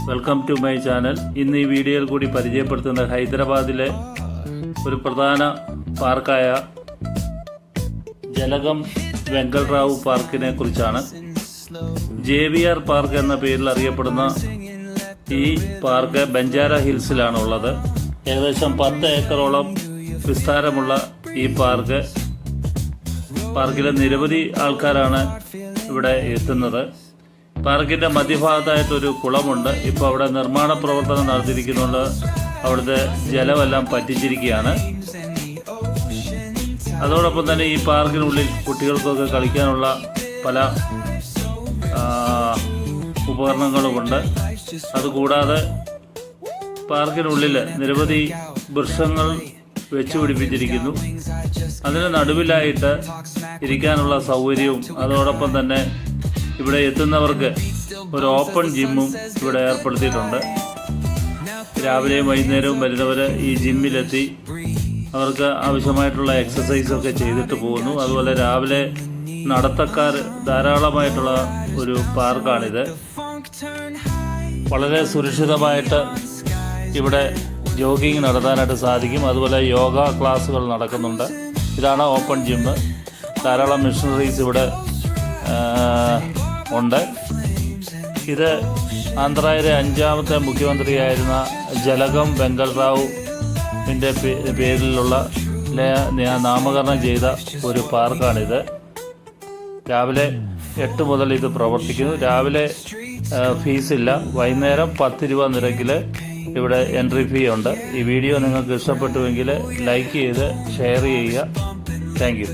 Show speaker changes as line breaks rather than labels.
Welcome to my channel. ഇന്ന് ഈ വീഡിയോയിൽ കൂടി പരിചയപ്പെടുത്തുന്ന ഹൈദരാബാദിലെ ഒരു പ്രധാന പാർക്കായ ജലഗം വെങ്കൽറാവു പാർക്കിനെ കുറിച്ചാണ്. JVR പാർക്ക് എന്ന പേരിൽ അറിയപ്പെടുന്ന ഈ പാർക്ക് ബഞ്ചാര ഹിൽസിലാണ് ഉള്ളത്. ഏകദേശം 10 ഏക്കറോളം വിസ്താരമുള്ള ഈ പാർക്കിലെ നിരവധി ആൾക്കാരാണ് ഇവിടെ എത്തുന്നത്. പാർക്കിന്റെ മധ്യഭാഗത്തായിട്ടൊരു കുളമുണ്ട്. ഇപ്പോൾ അവിടെ നിർമ്മാണ പ്രവർത്തനം നടത്തിയിരിക്കുന്നുണ്ട്. അവിടുത്തെ ജലമെല്ലാം പറ്റിച്ചിരിക്കുകയാണ്. അതോടൊപ്പം തന്നെ ഈ പാർക്കിനുള്ളിൽ കുട്ടികൾക്കൊക്കെ കളിക്കാനുള്ള പല ഉപകരണങ്ങളുമുണ്ട്. അതുകൂടാതെ പാർക്കിനുള്ളിൽ നിരവധി വൃക്ഷങ്ങൾ വെച്ചുപിടിപ്പിച്ചിരിക്കുന്നു. അതിന് നടുവിലായിട്ട് ഇരിക്കാനുള്ള സൗകര്യവും അതോടൊപ്പം തന്നെ ഇവിടെ എത്തുന്നവർക്ക് ഒരു ഓപ്പൺ ജിമ്മും ഇവിടെ ഏർപ്പെടുത്തിയിട്ടുണ്ട്. രാവിലെയും വൈകുന്നേരവും വരുന്നവർ ഈ ജിമ്മിലെത്തി അവർക്ക് ആവശ്യമായിട്ടുള്ള എക്സസൈസൊക്കെ ചെയ്തിട്ട് പോകുന്നു. അതുപോലെ രാവിലെ നടത്തക്കാർ ധാരാളമായിട്ടുള്ള ഒരു പാർക്കാണിത്. വളരെ സുരക്ഷിതമായിട്ട് ഇവിടെ ജോഗിങ് നടത്താനായിട്ട് സാധിക്കും. അതുപോലെ യോഗ ക്ലാസ്സുകൾ നടക്കുന്നുണ്ട്. ഇതാണ് ഓപ്പൺ ജിമ്മ്. ധാരാളം മിഷണറീസ് ഇവിടെ ഉണ്ട്. ഇത് ആന്ധ്രയിലെ 5ാമത്തെ മുഖ്യമന്ത്രിയായിരുന്ന ജലഗം വെങ്കൽറാവുവിൻ്റെ പേരിലുള്ള നാമകരണം ചെയ്ത ഒരു പാർക്കാണിത്. രാവിലെ 8 മുതൽ ഇത് പ്രവർത്തിക്കുന്നു. രാവിലെ ഫീസില്ല. വൈകുന്നേരം 10 രൂപ നിരക്കിൽ ഇവിടെ എൻട്രി ഫീ ഉണ്ട്. ഈ വീഡിയോ നിങ്ങൾക്ക് ഇഷ്ടപ്പെട്ടുവെങ്കിൽ ലൈക്ക് ചെയ്ത് ഷെയർ ചെയ്യുക. Thank you.